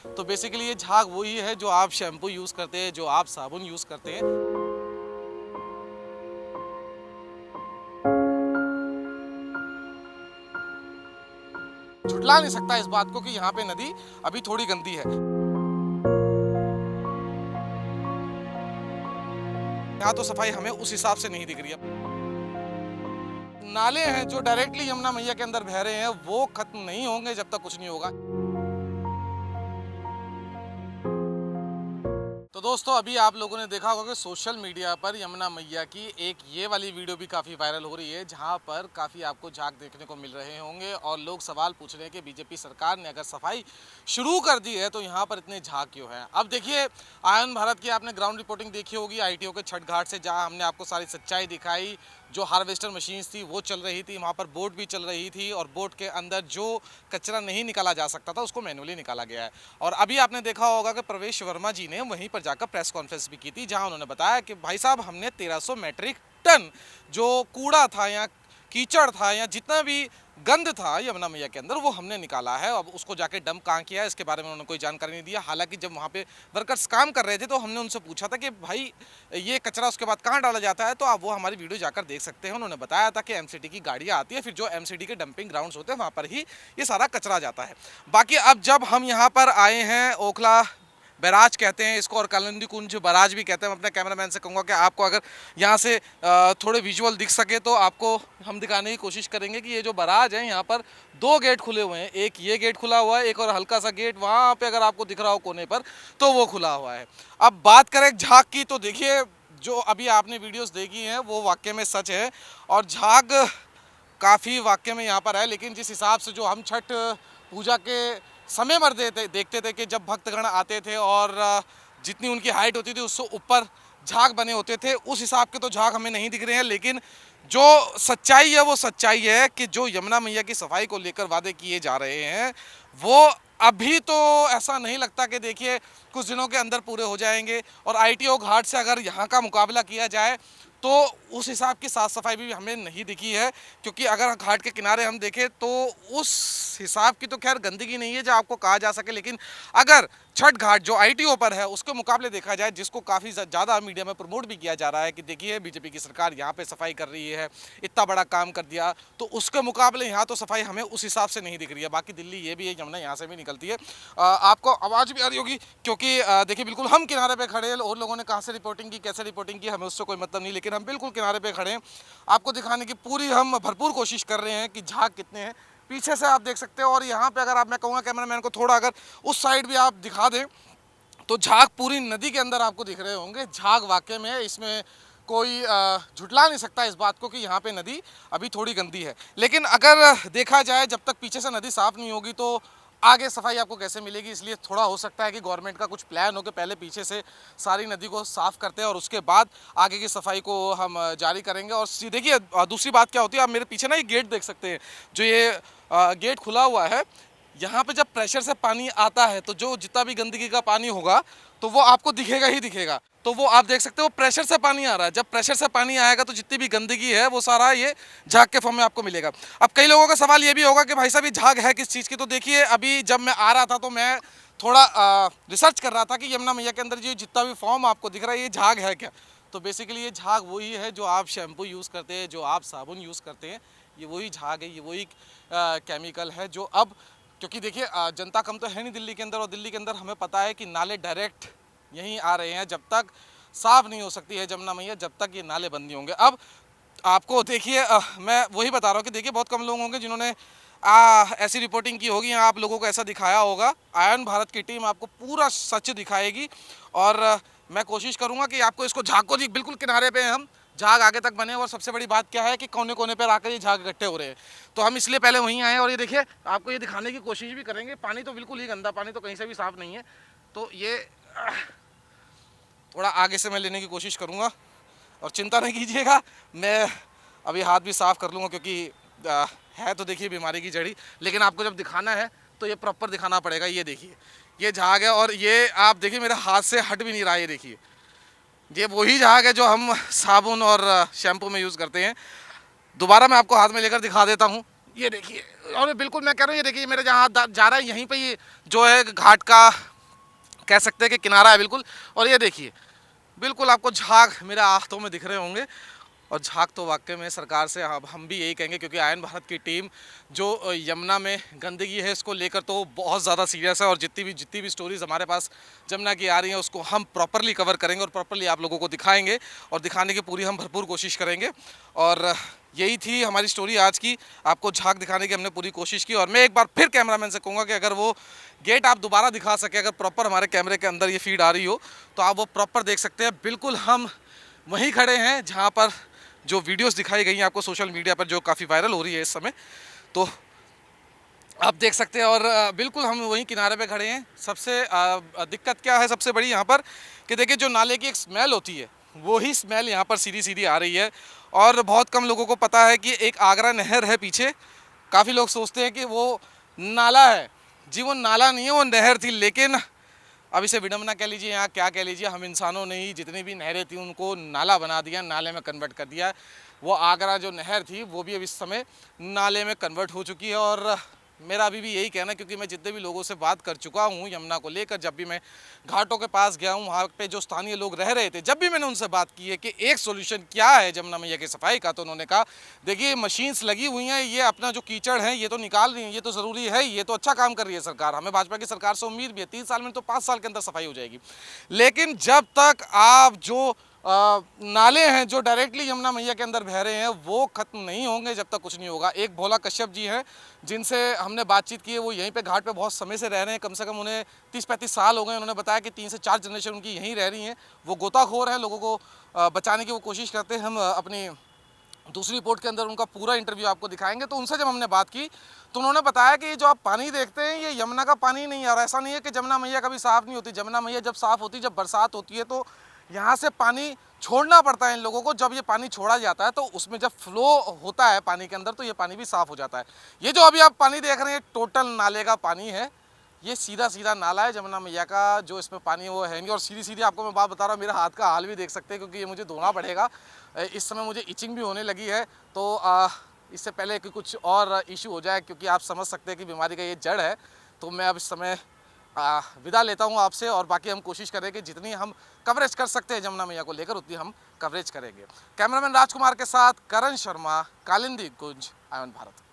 तो बेसिकली ये झाग वही है जो आप शैम्पू यूज़ करते हैं, जो आप साबुन यूज़ करते हैं। झुठला नहीं सकता इस बात को कि यहाँ पे नदी अभी थोड़ी गंदी है। यहाँ तो सफाई हमें उस हिसाब से नहीं दिख रही है। नाले हैं जो डायरेक्टली यमुना मैया के अंदर बह रहे हैं, वो खत्म नहीं होंगे जब तक कुछ नहीं होगा। तो दोस्तों, अभी आप लोगों ने देखा होगा कि सोशल मीडिया पर यमुना मैया की एक ये वाली वीडियो भी काफ़ी वायरल हो रही है, जहां पर काफ़ी आपको झाग देखने को मिल रहे होंगे और लोग सवाल पूछ रहे हैं कि बीजेपी सरकार ने अगर सफाई शुरू कर दी है तो यहाँ पर इतने झाग क्यों हैं। अब देखिए, आयन भारत की आपने ग्राउंड रिपोर्टिंग देखी होगी आईटीओ के छठ घाट से, जहाँ हमने आपको सारी सच्चाई दिखाई। जो हार्वेस्टर मशीन्स थी वो चल रही थी, वहाँ पर बोट भी चल रही थी और बोट के अंदर जो कचरा नहीं निकाला जा सकता था उसको मैनुअली निकाला गया है। और अभी आपने देखा होगा कि प्रवेश वर्मा जी ने वहीं पर जाकर प्रेस कॉन्फ्रेंस भी की थी, जहां उन्होंने बताया कि भाई साहब, हमने 1300 मैट्रिक टन जो कूड़ा था या कीचड़ था या जितना भी गंद था यमुना मैया के अंदर, वो हमने निकाला है। अब उसको जाके डंप कहाँ किया है इसके बारे में उन्होंने कोई जानकारी नहीं दिया। हालांकि जब वहाँ पे वर्कर्स काम कर रहे थे तो हमने उनसे पूछा था कि भाई ये कचरा उसके बाद कहाँ डाला जाता है, तो आप वो हमारी वीडियो जाकर देख सकते हैं। उन्होंने बताया था कि एमसीडी की गाड़ियाँ आती है, फिर जो एमसीडी के डंपिंग ग्राउंड्स होते हैं वहाँ पर ही ये सारा कचरा जाता है। बाकी अब जब हम यहाँ पर आए हैं, ओखला बैराज कहते हैं इसको और कालिंदी कुंज बैराज भी कहते हैं। मैं अपने कैमरामैन से कहूँगा कि आपको अगर यहाँ से थोड़े विजुअल दिख सके तो आपको हम दिखाने की कोशिश करेंगे कि ये जो बैराज है, यहाँ पर दो गेट खुले हुए हैं। एक ये गेट खुला हुआ है, एक और हल्का सा गेट वहाँ पे अगर आपको दिख रहा हो कोने पर, तो वो खुला हुआ है। अब बात करें झाग की, तो देखिए जो अभी आपने वीडियोस देखी हैं वो वाकई में सच है और झाग काफ़ी वाकई में यहाँ पर है। लेकिन जिस हिसाब से जो हम छठ पूजा के समय मर देखते थे कि जब भक्तगण आते थे और जितनी उनकी हाइट होती थी उससे ऊपर झाग बने होते थे, उस हिसाब के तो झाग हमें नहीं दिख रहे हैं। लेकिन जो सच्चाई है वो सच्चाई है कि जो यमुना मैया की सफाई को लेकर वादे किए जा रहे हैं वो अभी तो ऐसा नहीं लगता कि देखिए कुछ दिनों के अंदर पूरे हो जाएंगे। और आईटीओ घाट से अगर यहाँ का मुकाबला किया जाए तो उस हिसाब की साफ़ सफाई भी हमें नहीं दिखी है, क्योंकि अगर घाट के किनारे हम देखें तो उस हिसाब की तो खैर गंदगी नहीं है जो आपको कहा जा सके। लेकिन अगर छठ घाट जो आईटीओ पर है उसके मुकाबले देखा जाए, जिसको काफ़ी ज़्यादा मीडिया में प्रमोट भी किया जा रहा है कि देखिए बीजेपी की सरकार यहाँ पे सफाई कर रही है, इतना बड़ा काम कर दिया, तो उसके मुकाबले यहाँ तो सफाई हमें उस हिसाब से नहीं दिख रही है। बाकी दिल्ली ये भी है, यमुना यहाँ से भी निकलती है। आपको आवाज़ भी आ रही होगी क्योंकि देखिए बिल्कुल हम किनारे पे खड़े हैं। और लोगों ने कहाँ से रिपोर्टिंग की, कैसे रिपोर्टिंग की, हमें उससे कोई मतलब नहीं, लेकिन हम बिल्कुल किनारे पे खड़े हैं। आपको दिखाने की पूरी हम भरपूर कोशिश कर रहे हैं कि झाग कितने हैं। पीछे से आप देख सकते हो और यहाँ पे अगर आप, मैं कहूँगा कैमरामैन को थोड़ा अगर उस साइड भी आप दिखा दें तो झाग पूरी नदी के अंदर आपको दिख रहे होंगे। झाग वाकई में इसमें कोई झुटला नहीं सकता इस बात को कि यहाँ पे नदी अभी थोड़ी गंदी है। लेकिन अगर देखा जाए जब तक पीछे से नदी साफ़ नहीं होगी तो आगे सफाई आपको कैसे मिलेगी। इसलिए थोड़ा हो सकता है कि गवर्नमेंट का कुछ प्लान हो कि पहले पीछे से सारी नदी को साफ़ करते हैं और उसके बाद आगे की सफाई को हम जारी करेंगे। और देखिए दूसरी बात क्या होती है, आप मेरे पीछे ना ये गेट देख सकते हैं, जो ये गेट खुला हुआ है। यहाँ पे जब प्रेशर से पानी आता है तो जो जितना भी गंदगी का पानी होगा तो वो आपको दिखेगा ही दिखेगा। तो वो आप देख सकते हो प्रेशर से पानी आ रहा है। जब प्रेशर से पानी आएगा तो जितनी भी गंदगी है वो सारा ये झाग के फॉर्म में आपको मिलेगा। अब कई लोगों का सवाल ये भी होगा कि भाई साहब ये झाग है किस चीज़ की। तो देखिए अभी जब मैं आ रहा था तो मैं थोड़ा रिसर्च कर रहा था कि यमुना मैया के अंदर जो जितना भी फॉर्म आपको दिख रहा है ये झाग है क्या। तो बेसिकली ये झाग वही है जो आप शैम्पू यूज़ करते हैं, जो आप साबुन यूज़ करते हैं, ये वही झाग है, ये वही केमिकल है जो अब, क्योंकि देखिए जनता कम तो है नहीं दिल्ली के अंदर, और दिल्ली के अंदर हमें पता है कि नाले डायरेक्ट यहीं आ रहे हैं। जब तक साफ़ नहीं हो सकती है यमुना मैया, जब तक ये नाले बंद नहीं होंगे। अब आपको देखिए मैं वही बता रहा हूँ कि देखिए बहुत कम लोग होंगे जिन्होंने ऐसी रिपोर्टिंग की होगी, आप लोगों को ऐसा दिखाया होगा। आयन भारत की टीम आपको पूरा सच दिखाएगी और मैं कोशिश करूँगा कि आपको इसको झाग को बिल्कुल किनारे पे हम झाग आगे तक बने। और सबसे बड़ी बात क्या है कि कोने कोने पर आकर ये झाग इकट्ठे हो रहे हैं, तो हम इसलिए पहले वहीं आए। और ये देखिए आपको ये दिखाने की कोशिश भी करेंगे, पानी तो बिल्कुल ही गंदा, पानी तो कहीं से भी साफ़ नहीं है। तो ये थोड़ा आगे से मैं लेने की कोशिश करूँगा और चिंता नहीं कीजिएगा, मैं अभी हाथ भी साफ़ कर लूँगा क्योंकि है तो देखिए बीमारी की जड़ी, लेकिन आपको जब दिखाना है तो ये प्रॉपर दिखाना पड़ेगा। ये देखिए ये झाग है और ये आप देखिए मेरे हाथ से हट भी नहीं रहा है। ये देखिए ये वही झाग है जो हम साबुन और शैम्पू में यूज़ करते हैं। दोबारा मैं आपको हाथ में लेकर दिखा देता हूँ। ये देखिए, और बिल्कुल मैं कह रहा हूँ, ये देखिए मेरे जहाँ हाथ जा रहा है यहीं पे ये जो है घाट का कह सकते हैं कि किनारा है बिल्कुल। और ये देखिए बिल्कुल आपको झाग मेरे हाथों में दिख रहे होंगे, और झाग तो वाकई में सरकार से अब हम भी यही कहेंगे, क्योंकि आयन भारत की टीम जो यमुना में गंदगी है इसको लेकर तो बहुत ज़्यादा सीरियस है, और जितनी भी स्टोरीज़ हमारे पास यमुना की आ रही हैं उसको हम प्रॉपरली कवर करेंगे और प्रॉपरली आप लोगों को दिखाएंगे, और दिखाने की पूरी हम भरपूर कोशिश करेंगे। और यही थी हमारी स्टोरी आज की, आपको झाग दिखाने की हमने पूरी कोशिश की। और मैं एक बार फिर कैमरामैन से कहूँगा कि अगर वो गेट आप दोबारा दिखा सके, अगर प्रॉपर हमारे कैमरे के अंदर ये फीड आ रही हो तो आप वो प्रॉपर देख सकते हैं। बिल्कुल हम वहीं खड़े हैं जहाँ पर जो वीडियोस दिखाई गई हैं आपको सोशल मीडिया पर, जो काफ़ी वायरल हो रही है इस समय, तो आप देख सकते हैं। और बिल्कुल हम वहीं किनारे पे खड़े हैं। सबसे दिक्कत क्या है सबसे बड़ी यहाँ पर, कि देखिए जो नाले की एक स्मेल होती है वो ही स्मेल यहाँ पर सीधी सीधी आ रही है। और बहुत कम लोगों को पता है कि एक आगरा नहर है पीछे। काफ़ी लोग सोचते हैं कि वो नाला है, जी वो नाला नहीं है, वो नहर थी। लेकिन अब इसे विडम्बना कह लीजिए या क्या कह लीजिए, हम इंसानों ने ही जितनी भी नहरें थी उनको नाला बना दिया, नाले में कन्वर्ट कर दिया। वो आगरा जो नहर थी वो भी अब इस समय नाले में कन्वर्ट हो चुकी है। और मेरा अभी भी यही कहना है, क्योंकि मैं जितने भी लोगों से बात कर चुका हूँ यमुना को लेकर, जब भी मैं घाटों के पास गया हूँ वहाँ पे जो स्थानीय लोग रह रहे थे, जब भी मैंने उनसे बात की है कि एक सोल्यूशन क्या है यमुना मैया की सफाई का, तो उन्होंने कहा देखिए मशीन्स लगी हुई हैं, ये अपना जो कीचड़ है ये तो निकाल रही हैं, ये तो ज़रूरी है, ये तो अच्छा काम कर रही है सरकार, हमें भाजपा की सरकार से उम्मीद भी है 3 साल में तो 5 साल के अंदर सफाई हो जाएगी। लेकिन जब तक आप जो नाले हैं जो डायरेक्टली यमुना मैया के अंदर बह रहे हैं वो ख़त्म नहीं होंगे, जब तक कुछ नहीं होगा। एक भोला कश्यप जी हैं जिनसे हमने बातचीत की है, वो यहीं पे घाट पे बहुत समय से रह रहे हैं, कम से कम उन्हें 30-35 साल हो गए। उन्होंने बताया कि 3 से 4 जनरेशन उनकी यहीं रह रही हैं। वो गोताखोर हैं, लोगों को बचाने की वो कोशिश करते हैं। हम अपनी दूसरी रिपोर्ट के अंदर उनका पूरा इंटरव्यू आपको दिखाएंगे। तो उनसे जब हमने बात की तो उन्होंने बताया कि जो आप पानी देखते हैं ये यमुना का पानी नहीं है, और ऐसा नहीं है कि यमुना मैया कभी साफ़ नहीं होती। यमुना मैया जब साफ़ होती, जब बरसात होती है तो यहाँ से पानी छोड़ना पड़ता है इन लोगों को। जब ये पानी छोड़ा जाता है तो उसमें जब फ्लो होता है पानी के अंदर तो ये पानी भी साफ़ हो जाता है। ये जो अभी आप पानी देख रहे हैं टोटल नाले का पानी है, ये सीधा सीधा नाला है यमुना मैया का, जो इसमें पानी वो है नहीं। और सीधी सीधी आपको मैं बात बता रहा हूँ, मेरा हाथ का हाल भी देख सकते हैं क्योंकि ये मुझे धोना पड़ेगा। इस समय मुझे इचिंग भी होने लगी है, तो इससे पहले कि कुछ और इशू हो जाए, क्योंकि आप समझ सकते हैं कि बीमारी का ये जड़ है, तो मैं अब इस समय विदा लेता हूँ आपसे। और बाकी हम कोशिश करें कि जितनी हम कवरेज कर सकते हैं यमुना मैया को लेकर उतनी हम कवरेज करेंगे। कैमरामैन राजकुमार के साथ करण शर्मा, कालिंदी कुंज, आयन भारत।